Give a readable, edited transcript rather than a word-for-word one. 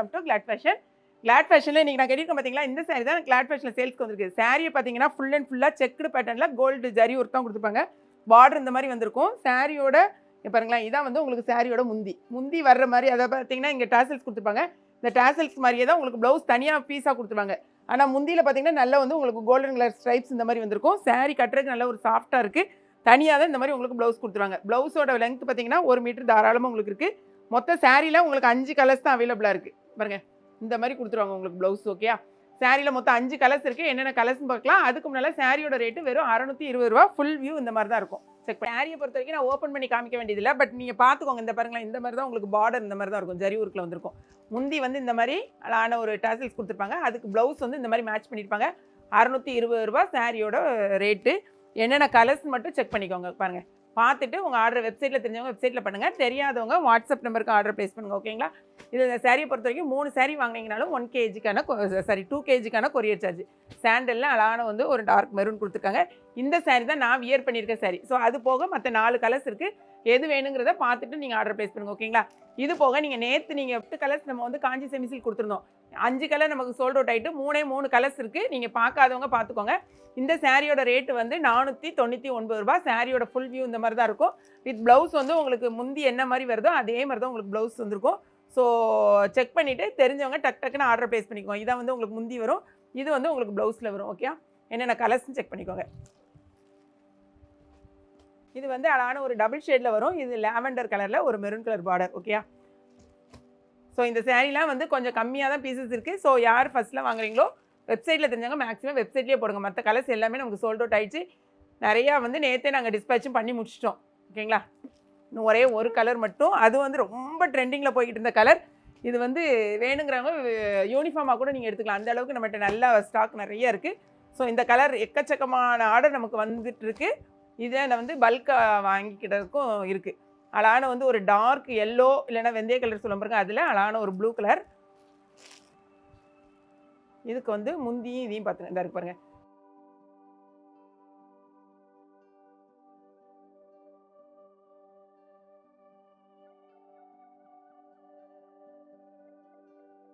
Welcome to glad fashion. Glad ஃபேஷனில் இன்றைக்கி நான் கட்டியிருக்கேன் பார்த்தீங்களா, இந்த சாரீ தான் கிளாட் ஃபேஷனில் சேல்ஸ்க்கு வந்திருக்கு. சாரியை பார்த்தீங்கன்னா ஃபுல் அண்ட் ஃபுல்லாக செக்குடு பேட்டர்னில் கோல்டு ஜரி ஒர்க் தான் கொடுத்துருப்பாங்க. பார்டர் இந்த மாதிரி வந்திருக்கும். சாரியோட பாருங்களேன், இதான் வந்து உங்களுக்கு சாரியோட முந்தி வர்ற மாதிரி. அதை பார்த்தீங்கன்னா இங்கே டாசல்ஸ் கொடுத்துருப்பாங்க. இந்த டாசல்ஸ் மாதிரியே தான் உங்களுக்கு ப்ளவுஸ் தனியாக பீஸாக கொடுத்துருவாங்க. ஆனால் முந்தியில் பார்த்தீங்கன்னா நல்லா வந்து உங்களுக்கு கோல்டன் கலர் ஸ்ட்ரைப்ஸ் இந்த மாதிரி வந்திருக்கும். சாரீ கட்டுறதுக்கு நல்ல ஒரு சாஃப்ட்டாக இருக்குது. தனியாக தான் இந்த மாதிரி உங்களுக்கு ப்ளவுஸ் கொடுத்துருவாங்க. ப்ளவுஸோட லென்த் பார்த்தீங்கன்னா 1 மீட்டர் தாராளமாக உங்களுக்கு இருக்குது. மொத்த சாரியில் உங்களுக்கு 5 கலர்ஸ் தான் அவைலபிளாக இருக்குது. பாருங்கள், இந்த மாதிரி கொடுத்துருவாங்க உங்களுக்கு ப்ளவுஸ். ஓகே, சாரியில் மொத்தம் 5 கலர்ஸ் இருக்குது. என்னென்ன கலர்ஸ்னு பார்க்கலாம். அதுக்கு முன்னால் சாரியோட ரேட்டு வெறும் 620 ரூபா. ஃபுல் வியூ இந்த மாதிரி தான் இருக்கும். செக் சாரியை பொறுத்த வரைக்கும் நான் ஓப்பன் பண்ணி காமிக்க வேண்டியதில்லை. பட் நீங்கள் பார்த்துக்கோங்க. இந்த பாருங்களேன், இந்த மாதிரி தான் உங்களுக்கு பார்டர் இந்த மாதிரி தான் இருக்கும். ஜரி ஒர்க்கில் வந்திருக்கும். முந்தி வந்து இந்த மாதிரி அழகான ஒரு டாசல்ஸ் கொடுத்துருப்பாங்க. அதுக்கு ப்ளவுஸ் வந்து இந்த மாதிரி மேட்ச் பண்ணியிருப்பாங்க. 620 ரூபா சாரியோட ரேட்டு. என்னென்ன கலர்ஸ் மட்டும் செக் பண்ணிக்கோங்க. பாருங்கள், பார்த்துட்டு உங்கள் ஆர்டர் வெப்சைட்டில் தெரிஞ்சவங்க வெப்சைட்டில் பண்ணுங்கள். தெரியாதவங்க வாட்ஸ்அப் நம்பருக்கு ஆர்டர் ப்ளேஸ் பண்ணுங்கள். ஓகேங்களா? இது இந்த சாரியை பொறுத்த வரைக்கும் 3 சாரீ வாங்கினீங்கனாலும் 1 kgக்கான 2 kgக்கான கொரியர் சார்ஜ். சாண்டலில் அழகான வந்து ஒரு டார்க் மெரூன் கொடுத்துருக்காங்க. இந்த சாரீ தான் நான் வியர் பண்ணியிருக்க சாரீ. ஸோ அது போக மற்ற 4 கலர்ஸ் இருக்குது. எது வேணுங்கிறத பார்த்துட்டு நீங்கள் ஆர்டர் ப்ளேஸ் பண்ணுங்கள். ஓகேங்களா? இது போக நீங்கள் நேற்று நீங்கள் 8 கலர்ஸ் நம்ம வந்து காஞ்சி செமிசில் கொடுத்துருந்தோம். 5 கலர் நமக்கு சோல்ட் அவுட் ஆகிட்டு 3 கலர்ஸ் இருக்குது. நீங்கள் பார்க்காதவங்க பார்த்துக்கோங்க. இந்த சாரியோட ரேட்டு வந்து 499 ரூபா. சாரியோட ஃபுல் வியூ இந்த மாதிரி தான் இருக்கும். வித் ப்ளவுஸ் வந்து உங்களுக்கு முந்தி என்ன மாதிரி வருதோ அதே மாதிரி தான் உங்களுக்கு ப்ளவுஸ் வந்துருக்கும். ஸோ செக் பண்ணிவிட்டு தெரிஞ்சவங்க டக்குன்னு ஆர்டர் ப்ளேஸ் பண்ணிக்கோங்க. இதான் வந்து உங்களுக்கு முந்தி வரும். இது வந்து உங்களுக்கு ப்ளவுஸில் வரும். ஓகே, என்னென்ன கலர்ஸ்னு செக் பண்ணிக்கோங்க. இது வந்து அழகான ஒரு டபுள் ஷேடில் வரும். இது லாவெண்டர் கலரில் ஒரு maroon colour border. Okay, so இந்த சாரீலாம் வந்து கொஞ்சம் கம்மியாக தான் பீசஸ் இருக்குது. ஸோ யார் ஃபஸ்ட்டில் வாங்குறீங்களோ வெப்சைட்டில் தெரிஞ்சவங்க மேக்ஸிமம் வெப்சைட்லேயே போடுங்க. மற்ற கலர்ஸ் எல்லாமே நமக்கு சோல்ட் அவுட் ஆகிடுச்சு. நிறையா வந்து நேற்றே நாங்கள் டிஸ்பேச்சும் பண்ணி முடிச்சிட்டோம். ஓகேங்களா? இன்னும் ஒரே ஒரு கலர் மட்டும், அது வந்து ரொம்ப ட்ரெண்டிங்கில் போய்கிட்டு இருந்த கலர். இது வந்து வேணுங்கிறவங்க யூனிஃபார்மாக கூட நீங்கள் எடுத்துக்கலாம். அந்த அளவுக்கு நம்மகிட்ட நல்ல ஸ்டாக் நிறைய இருக்குது. ஸோ இந்த கலர் எக்கச்சக்கமான ஆர்டர் நமக்கு வந்துட்டுருக்கு. இதை நான் வந்து பல்காக வாங்கிக்கிட்டதுக்கும் இருக்குது. அழகான வந்து ஒரு டார்க் எல்லோ இல்லைன்னா வெந்தய கலர் சொல்ல பாருங்க. அதில் அழகான ஒரு ப்ளூ கலர். இதுக்கு வந்து முந்தியும் இதையும் பார்த்துங்க. இந்த இருக்கு பாருங்கள்,